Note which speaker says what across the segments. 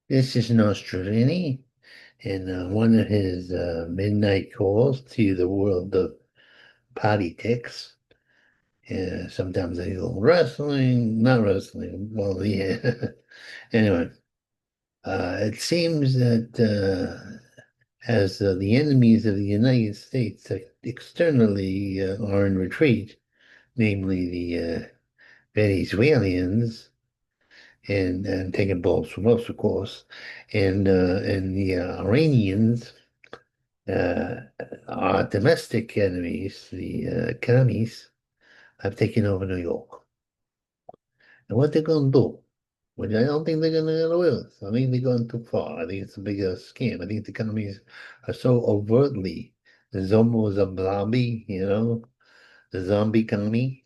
Speaker 1: This is Nostrovini in one of his midnight calls to the world of politics. Sometimes they go wrestling, not wrestling. Well, yeah. Anyway, it seems that as the enemies of the United States externally are in retreat, namely the Venezuelans, and taking balls from us, of course, and the Iranians. Uh, our domestic enemies, the commies, have taken over New York. And what they're going to do? Well, I don't think they're going to get away with it. I think they're going too far. I think it's a bigger scam. I think the commies are so overtly zombie, the zombie commie.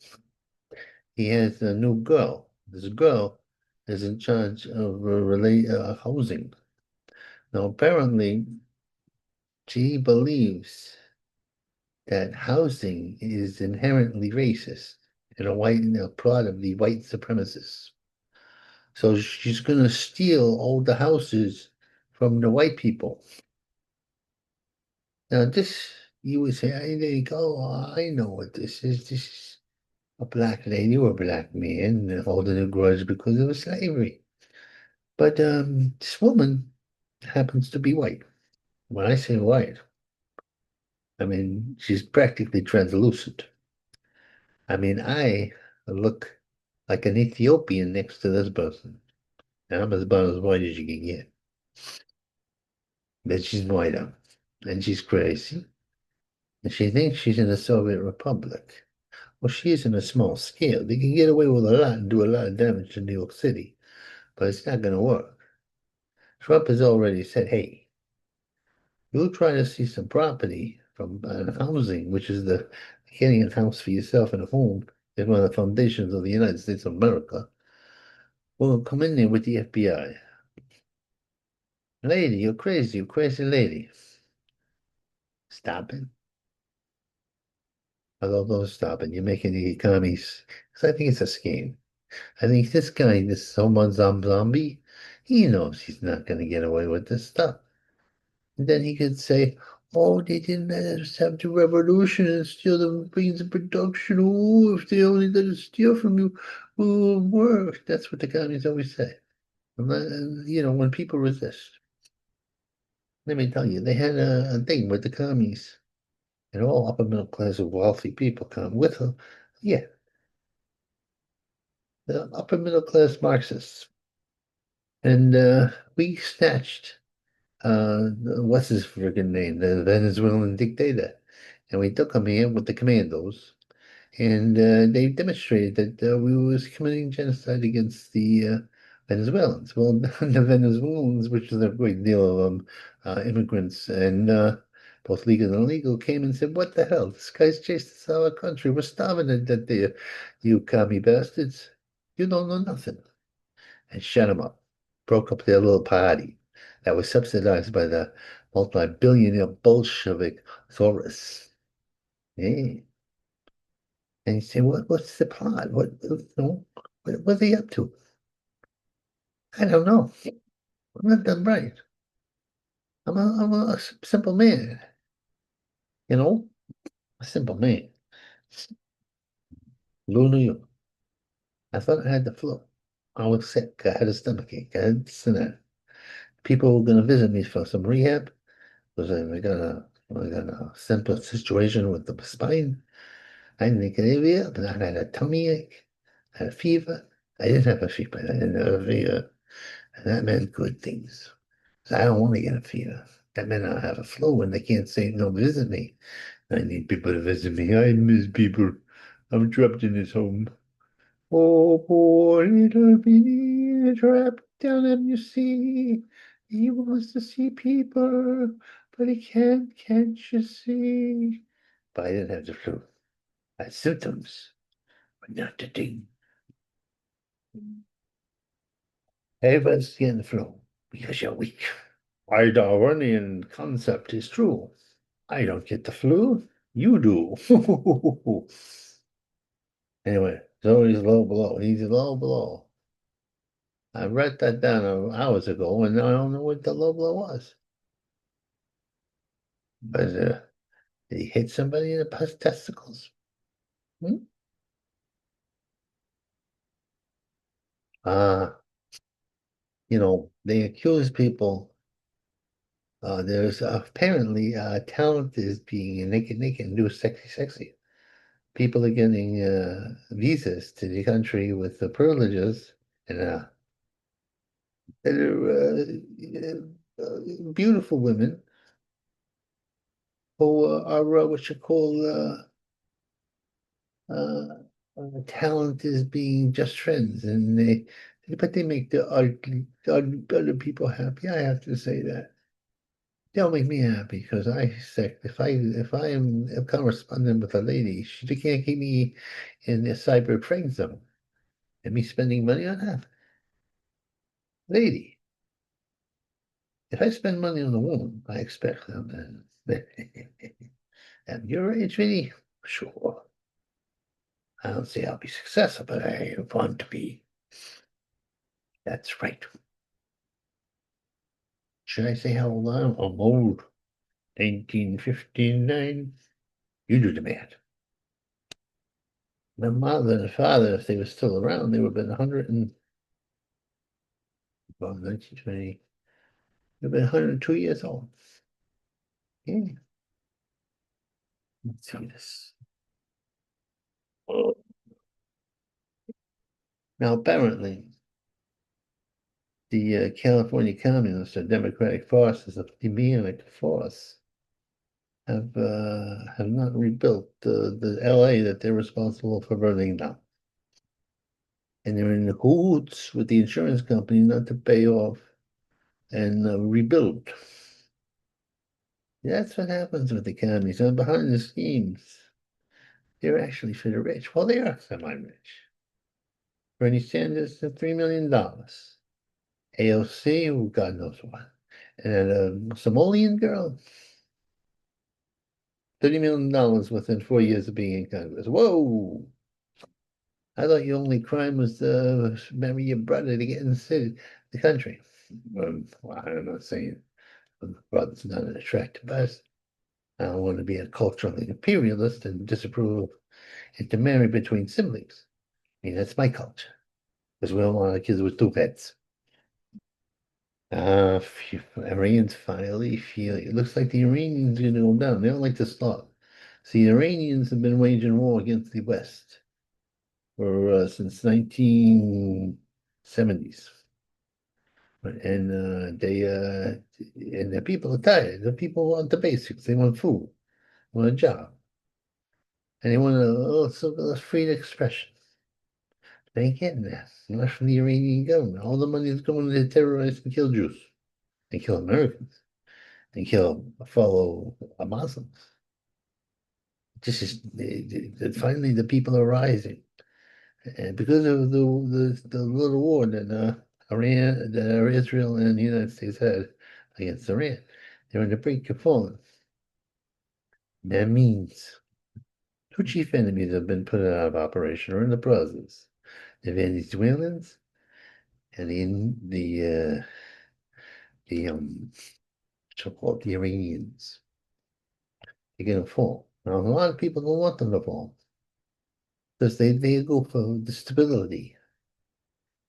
Speaker 1: He has a new girl. This girl is in charge of housing. Now, apparently, she believes that housing is inherently racist and a plot of the white supremacists. So she's going to steal all the houses from the white people. Now, this, you would say, I think, oh, I know what this is. This is a black lady or a black man holding a grudge because of slavery. But this woman happens to be white. When I say white, I mean she's practically translucent. I mean, I look like an Ethiopian next to this person. And I'm about as white as you can get. But she's whiter. And she's crazy. And she thinks she's in the Soviet Republic. Well, she is in a small scale. They can get away with a lot and do a lot of damage to New York City. But it's not going to work. Trump has already said, hey, you'll try to see some property from housing, which is the getting a house for yourself and a home is one of the foundations of the United States of America. We'll come in there with the FBI. Lady, you're crazy, you crazy lady. Stop it. Although stop it. You're making the economies. Because I think it's a scheme. I think this guy, this someone zombie, he knows he's not going to get away with this stuff. And then he could say, oh, they didn't let us have the revolution and steal the means of production. Oh, if they only let us steal from you, we will work. That's what the communists always say. When people resist. Let me tell you, they had a thing with the commies. And all upper middle class of wealthy people come with them. Yeah, the upper middle class Marxists. And we snatched what's his friggin' name, the Venezuelan dictator. And we took him here with the commandos. And they demonstrated that we was committing genocide against the Venezuelans. Well, the Venezuelans, which is a great deal of immigrants and both legal and illegal, came and said, "What the hell? This guy's chased us out of our country. We're starving to death there, you commie bastards. You don't know nothing." And shut them up. Broke up their little party that was subsidized by the multi-billionaire Bolshevik Soros. Yeah. And you say, what's the plot? What are they up to? I don't know. I'm not done right. I'm a simple man, you know, a simple man. Lou New York. I thought I had the flu. I was sick. I had a stomachache. I had this and that. People were going to visit me for some rehab because I got a simple situation with the spine. I didn't get any of it, but I had a tummy ache. I had a fever. I didn't have a fever. I didn't have a fever. And that meant good things. So I don't want to get a fever. That meant I'll have a flu and they can't say no visit me. I need people to visit me. I miss people. I'm trapped in this home. Oh, poor little Vinny, trapped down in the sea. He wants to see people, but he can't you see? But I didn't have the flu. I had symptoms, but not the thing. Everybody's getting the flu because you're weak. My Darwinian concept is true. I don't get the flu. You do. Anyway, so he's low below. He's low below. I read that down hours ago, and I don't know what the low blow was. But did he hit somebody in the testicles? Hmm? Uh, they accuse people. There's apparently talent is being naked and do sexy. People are getting visas to the country with the privileges and beautiful women who are what you call talent is being just friends, and but they make the other people happy. I have to say that. They'll make me happy because if I am corresponding with a lady, she can't keep me in the cyber friend zone and me spending money on her. Lady, if I spend money on a woman, I expect them. At your age, really? Sure. I don't say I'll be successful, but I want to be. That's right. Should I say how old I am? I'm old. 1959. You do the math. My mother and father, if they were still around, they would have been 100 and, well, 1920, they've been 102 years old. Yeah. Let's see this. Now, apparently, the California communists or Democratic forces of the Demonic force have not rebuilt the LA that they're responsible for burning down. And they're in the cahoots with the insurance company not to pay off and rebuild. That's what happens with the communists. And behind the scenes, they're actually for the rich. Well, they are semi-rich. Bernie Sanders, $3 million. AOC, who God knows what. And a Somalian girl, $30 million within 4 years of being in Congress. Whoa! I thought your only crime was to marry your brother to get in the country. Well, I'm not saying the brother's not an attractive person. I don't want to be a cultural imperialist and disapprove of intermarry between siblings. I mean, that's my culture. Because we don't want our kids with two heads. Iran's finally feel it looks like the Iranians are going to go down. They don't like to start. See, the Iranians have been waging war against the West for since 1970s, and the people are tired. The people want the basics. They want food, want a job, and they want a free expression. They ain't getting that. Not from the Iranian government. All the money is going to terrorize and kill Jews and kill Americans and kill fellow Muslims. This is finally the people are rising, and because of the little war that Israel and the United States had against Iran, they're on the brink of falling. That means two chief enemies have been put out of operation or in the process: the Venezuelans and the so-called the Iranians. They're going to fall. Now, a lot of people don't want them to fall because they go for the stability.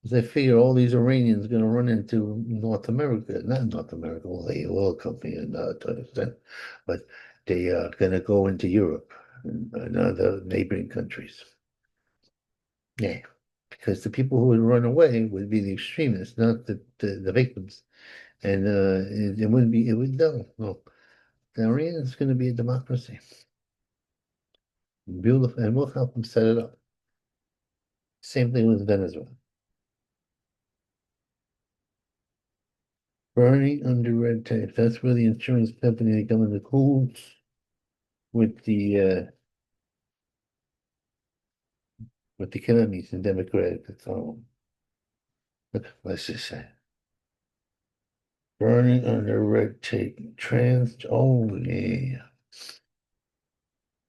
Speaker 1: Because they figure all these Iranians are going to run into North America, not North America, well, the oil company and to an extent, but they are going to go into Europe and other neighboring countries. Yeah, because the people who would run away would be the extremists, not the victims. And it wouldn't be, it would, no. The Iran is going to be a democracy. Beautiful, and we'll help them set it up. Same thing with Venezuela. Burning under red tape. That's where the insurance company they come into cahoots with the communists and Democratic. So let's just say burning under red tape. Trans. Oh yeah,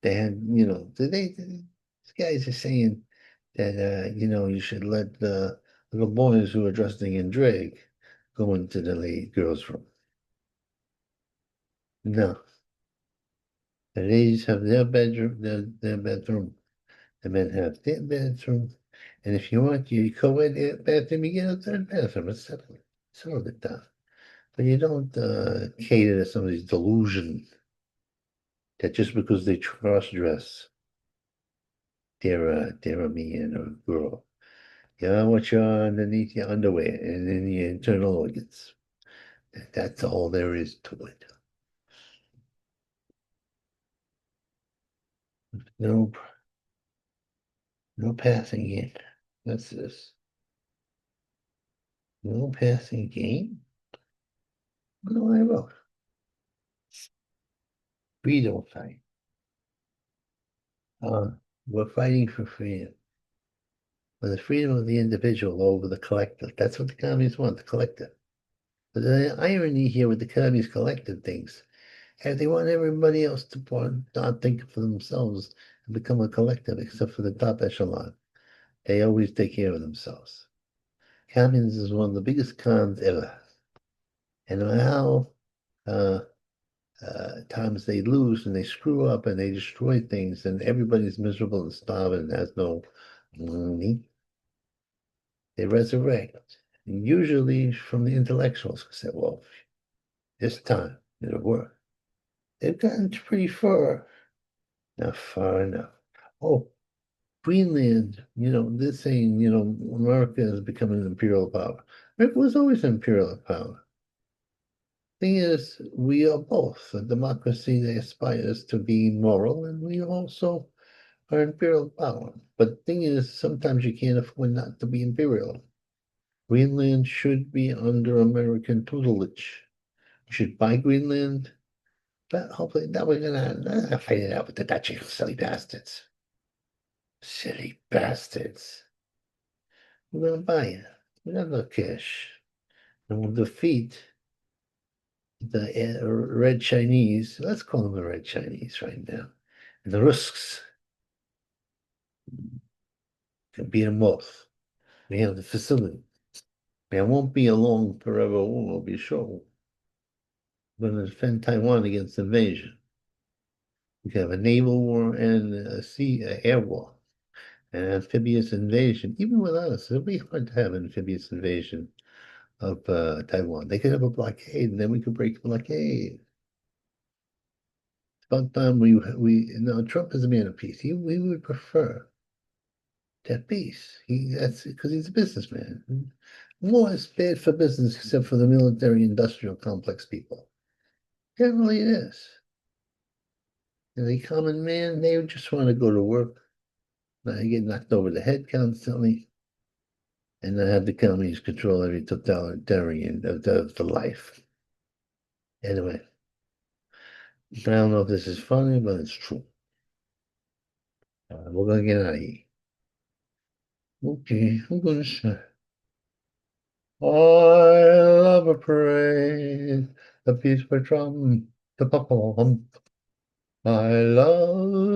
Speaker 1: they had these guys are saying that you should let little boys who are dressed in drag go into the girls' room. No, the ladies have their bedroom, their bedroom. The men have their bedroom. And if you want your co-ed bathroom, you get a third bathroom. It's settle it down. But you don't cater to somebody's delusion that just because they cross-dress, they're a man or a girl. You know what you're underneath your underwear and in your internal organs. That's all there is to it. No, no passing in. That's this. No passing game. No, I wrote. Freedom fight. Uh, we're fighting for freedom. For the freedom of the individual over the collective. That's what the communists want, the collective. But the irony here with the communist collective things, and they want everybody else to not think for themselves and become a collective, except for the top echelon. They always take care of themselves. Communism is one of the biggest cons ever. And no matter how uh, times they lose and they screw up and they destroy things and everybody's miserable and starving and has no money, they resurrect. Usually from the intellectuals who say, well, this time it'll work. They've gotten pretty far. Not far enough. Oh, Greenland, they're saying, America is becoming an imperial power. America was always an imperial power. Thing is, we are both a democracy that aspires to be moral, and we also are imperial power. But the thing is, sometimes you can't afford not to be imperial. Greenland should be under American tutelage. We should buy Greenland, but hopefully that we're gonna fight it out with the Dutch, silly bastards. Silly bastards. We're gonna buy it. We got no cash. And we'll defeat the red Chinese. Let's call them the red Chinese right now. And the Rusks can beat them both. We have the facility. It won't be a long forever war, it'll be a short war. We're going to defend Taiwan against invasion. We can have a naval war and a air war. And amphibious invasion. Even without us, it'll be hard to have an amphibious invasion of Taiwan. They could have a blockade, and then we could break the blockade. It's about time Trump is a man of peace. We would prefer that peace. That's because he's a businessman. War is bad for business, except for the military-industrial complex people. Generally, it is. And the common man, they just want to go to work. They get knocked over the head constantly, and then have the communists control every totalitarian of the life. Anyway, I don't know if this is funny, but it's true. We're gonna get out of here. Okay, I'm gonna say, I love a parade, the peace by drum, the pom. I love